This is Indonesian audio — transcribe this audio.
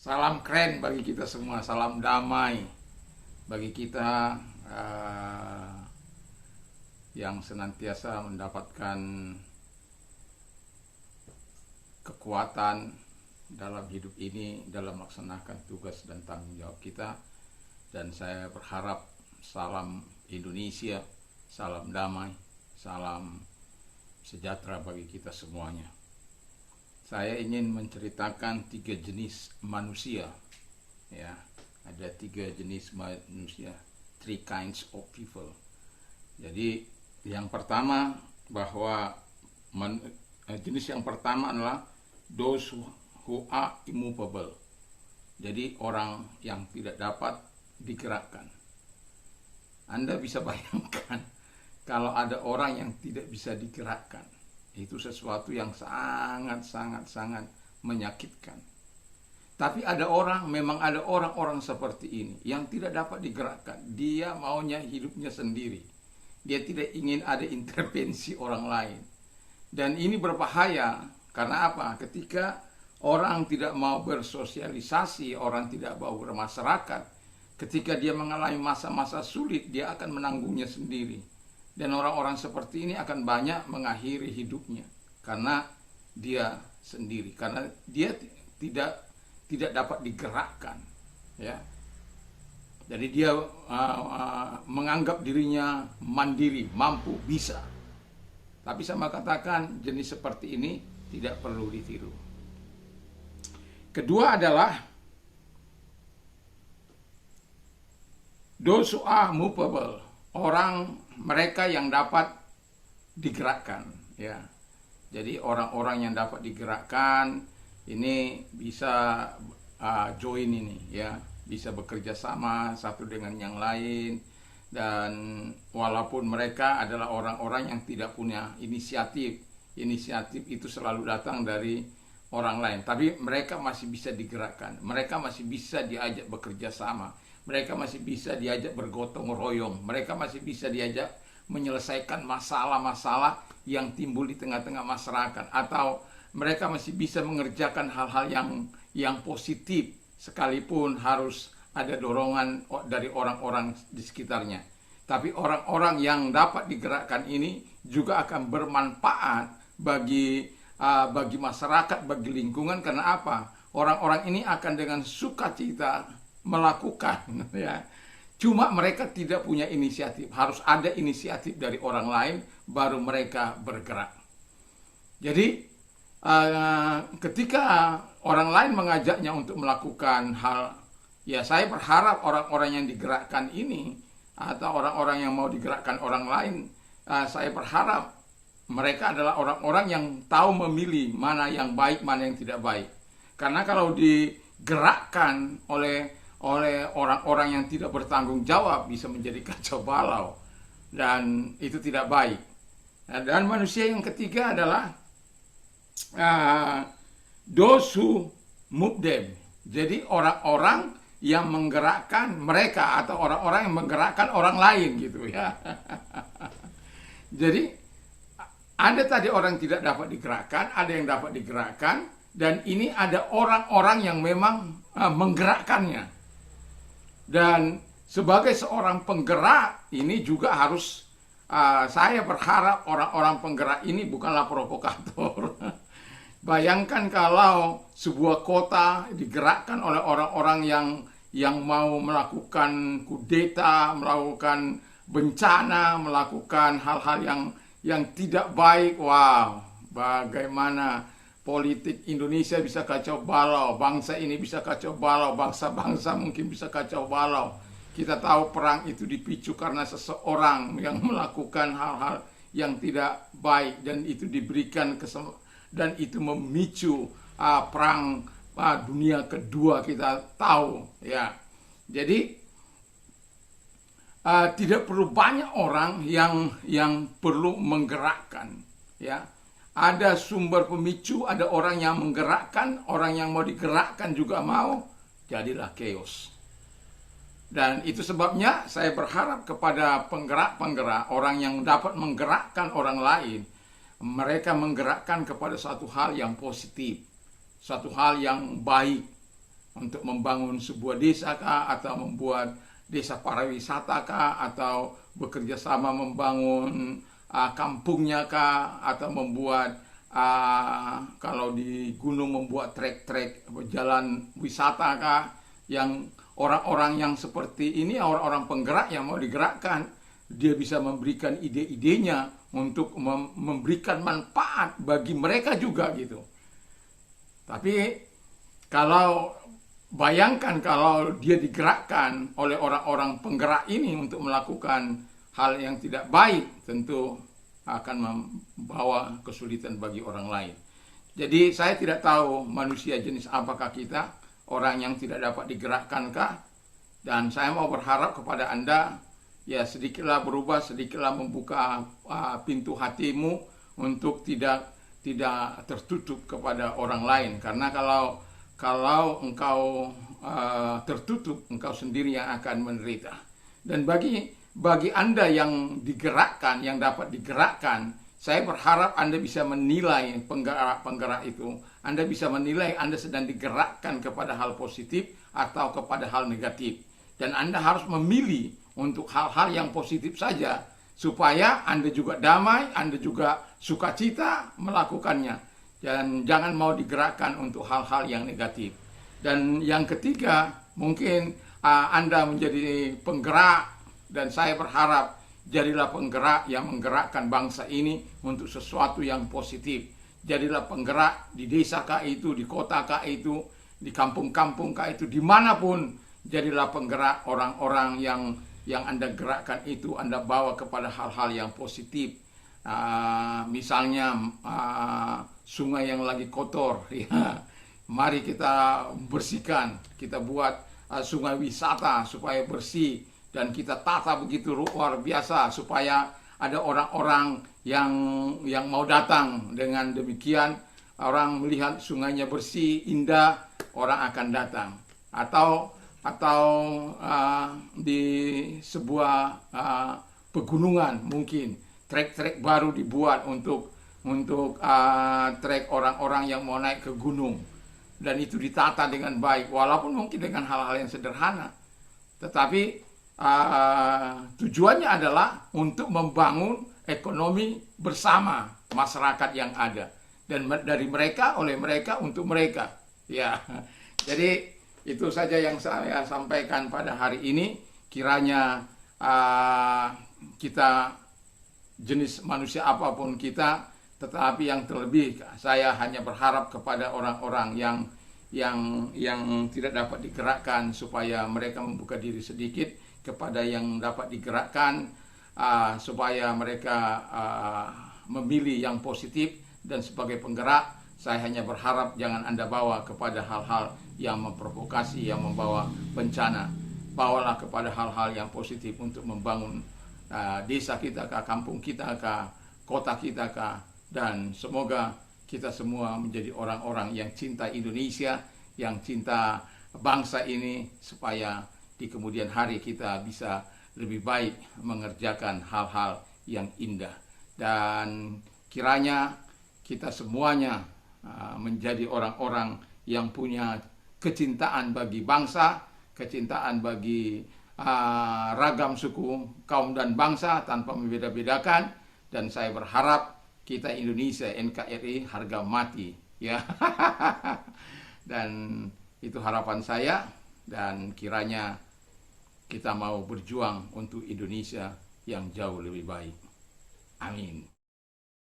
Salam keren bagi kita semua, salam damai bagi kita yang senantiasa mendapatkan kekuatan dalam hidup ini, dalam melaksanakan tugas dan tanggung jawab kita. Dan saya berharap salam Indonesia, salam damai, salam sejahtera bagi kita semuanya. Saya ingin menceritakan 3 jenis manusia. Ya, ada 3 jenis manusia, 3 kinds of people. Jadi yang pertama bahwa jenis yang pertama adalah those who are immovable. Jadi orang yang tidak dapat digerakkan. Anda bisa bayangkan kalau ada orang yang tidak bisa digerakkan, itu sesuatu yang sangat menyakitkan. Tapi memang ada orang-orang seperti ini yang tidak dapat digerakkan. Dia maunya hidupnya sendiri. Dia tidak ingin ada intervensi orang lain. Dan ini berbahaya karena apa? Ketika orang tidak mau bersosialisasi, orang tidak mau bermasyarakat, ketika dia mengalami masa-masa sulit, dia akan menanggungnya sendiri. Dan orang-orang seperti ini akan banyak mengakhiri hidupnya karena dia sendiri, karena dia tidak dapat digerakkan, ya. Jadi dia menganggap dirinya mandiri, mampu, bisa. Tapi sama katakan jenis seperti ini tidak perlu ditiru. Kedua adalah those who are movable, mereka yang dapat digerakkan, ya. Jadi orang-orang yang dapat digerakkan ini bisa join ini, ya, bisa bekerja sama satu dengan yang lain. Dan walaupun mereka adalah orang-orang yang tidak punya inisiatif itu selalu datang dari orang lain, tapi mereka masih bisa digerakkan, mereka masih bisa diajak bekerja sama, mereka masih bisa diajak bergotong royong, mereka masih bisa diajak menyelesaikan masalah-masalah yang timbul di tengah-tengah masyarakat, atau mereka masih bisa mengerjakan hal-hal yang positif sekalipun harus ada dorongan dari orang-orang di sekitarnya. Tapi orang-orang yang dapat digerakkan ini juga akan bermanfaat bagi masyarakat, bagi lingkungan. Karena apa? Orang-orang ini akan dengan sukacita melakukan, ya. Cuma mereka tidak punya inisiatif. Harus ada inisiatif dari orang lain baru mereka bergerak. Jadi ketika orang lain mengajaknya untuk melakukan hal, ya saya berharap orang-orang yang digerakkan ini atau orang-orang yang mau digerakkan orang lain, saya berharap mereka adalah orang-orang yang tahu memilih mana yang baik, mana yang tidak baik. Karena kalau digerakkan oleh orang-orang yang tidak bertanggung jawab, bisa menjadi kacau balau, dan itu tidak baik. Dan manusia yang ketiga adalah those who move them. Jadi orang-orang yang menggerakkan mereka, atau orang-orang yang menggerakkan orang lain, gitu, ya. Jadi ada tadi orang tidak dapat digerakkan, ada yang dapat digerakkan, dan ini ada orang-orang yang memang menggerakkannya. Dan sebagai seorang penggerak ini juga harus, saya berharap orang-orang penggerak ini bukanlah provokator. Bayangkan kalau sebuah kota digerakkan oleh orang-orang yang mau melakukan kudeta, melakukan bencana, melakukan hal-hal yang tidak baik. Wow, bagaimana politik Indonesia bisa kacau balau, bangsa ini bisa kacau balau, bangsa-bangsa mungkin bisa kacau balau. Kita tahu perang itu dipicu karena seseorang yang melakukan hal-hal yang tidak baik, dan itu diberikan dan itu memicu perang dunia kedua, kita tahu, ya. Jadi tidak perlu banyak orang yang perlu menggerakkan, ya. Ada sumber pemicu, ada orang yang menggerakkan, orang yang mau digerakkan juga mau, jadilah chaos. Dan itu sebabnya saya berharap kepada penggerak-penggerak, orang yang dapat menggerakkan orang lain, mereka menggerakkan kepada suatu hal yang positif, suatu hal yang baik, untuk membangun sebuah desa kah, atau membuat desa pariwisata kah, atau bekerja sama membangun kampungnya kah, atau membuat kalau di gunung membuat trek-trek jalan wisata kah, yang orang-orang yang seperti ini, orang-orang penggerak yang mau digerakkan, dia bisa memberikan ide-idenya untuk memberikan manfaat bagi mereka juga gitu. Tapi kalau bayangkan kalau dia digerakkan oleh orang-orang penggerak ini untuk melakukan hal yang tidak baik, tentu akan membawa kesulitan bagi orang lain. Jadi saya tidak tahu manusia jenis apakah kita, orang yang tidak dapat digerakkankah, dan saya mau berharap kepada Anda, ya sedikitlah berubah, sedikitlah membuka pintu hatimu untuk tidak tertutup kepada orang lain. Karena kalau engkau tertutup, engkau sendiri yang akan menderita. Dan bagi Anda yang digerakkan, yang dapat digerakkan, saya berharap Anda bisa menilai penggerak itu. Anda bisa menilai Anda sedang digerakkan kepada hal positif atau kepada hal negatif. Dan Anda harus memilih untuk hal-hal yang positif saja, supaya Anda juga damai, Anda juga sukacita melakukannya. Dan jangan mau digerakkan untuk hal-hal yang negatif. Dan yang ketiga, mungkin Anda menjadi penggerak, dan saya berharap jadilah penggerak yang menggerakkan bangsa ini untuk sesuatu yang positif. Jadilah penggerak di desa kah itu, di kota kah itu, di kampung-kampung kah itu, dimanapun. Jadilah penggerak, orang-orang yang Anda gerakkan itu Anda bawa kepada hal-hal yang positif. Misalnya sungai yang lagi kotor, ya, mari kita bersihkan, kita buat sungai wisata supaya bersih, dan kita tata begitu luar biasa supaya ada orang-orang yang mau datang. Dengan demikian orang melihat sungainya bersih, indah, orang akan datang. Atau di sebuah pegunungan mungkin trek-trek baru dibuat untuk trek orang-orang yang mau naik ke gunung, dan itu ditata dengan baik, walaupun mungkin dengan hal-hal yang sederhana, tetapi tujuannya adalah untuk membangun ekonomi bersama masyarakat yang ada, dan dari mereka, oleh mereka, untuk mereka, ya. Jadi itu saja yang saya sampaikan pada hari ini. Kiranya kita, jenis manusia apapun kita, tetapi yang terlebih saya hanya berharap kepada orang-orang yang tidak dapat digerakkan, supaya mereka membuka diri sedikit kepada yang dapat digerakkan, supaya mereka memilih yang positif. Dan sebagai penggerak, saya hanya berharap jangan Anda bawa kepada hal-hal yang memprovokasi, yang membawa bencana. Bawalah kepada hal-hal yang positif untuk membangun desa kita kah, kampung kita kah, kota kita kah. Dan semoga kita semua menjadi orang-orang yang cinta Indonesia, yang cinta bangsa ini, supaya di kemudian hari kita bisa lebih baik mengerjakan hal-hal yang indah. Dan kiranya kita semuanya menjadi orang-orang yang punya kecintaan bagi bangsa, kecintaan bagi ragam suku, kaum, dan bangsa tanpa membeda-bedakan. Dan saya berharap kita Indonesia, NKRI, harga mati, ya. Dan itu harapan saya, dan kiranya kita mau berjuang untuk Indonesia yang jauh lebih baik. Amin.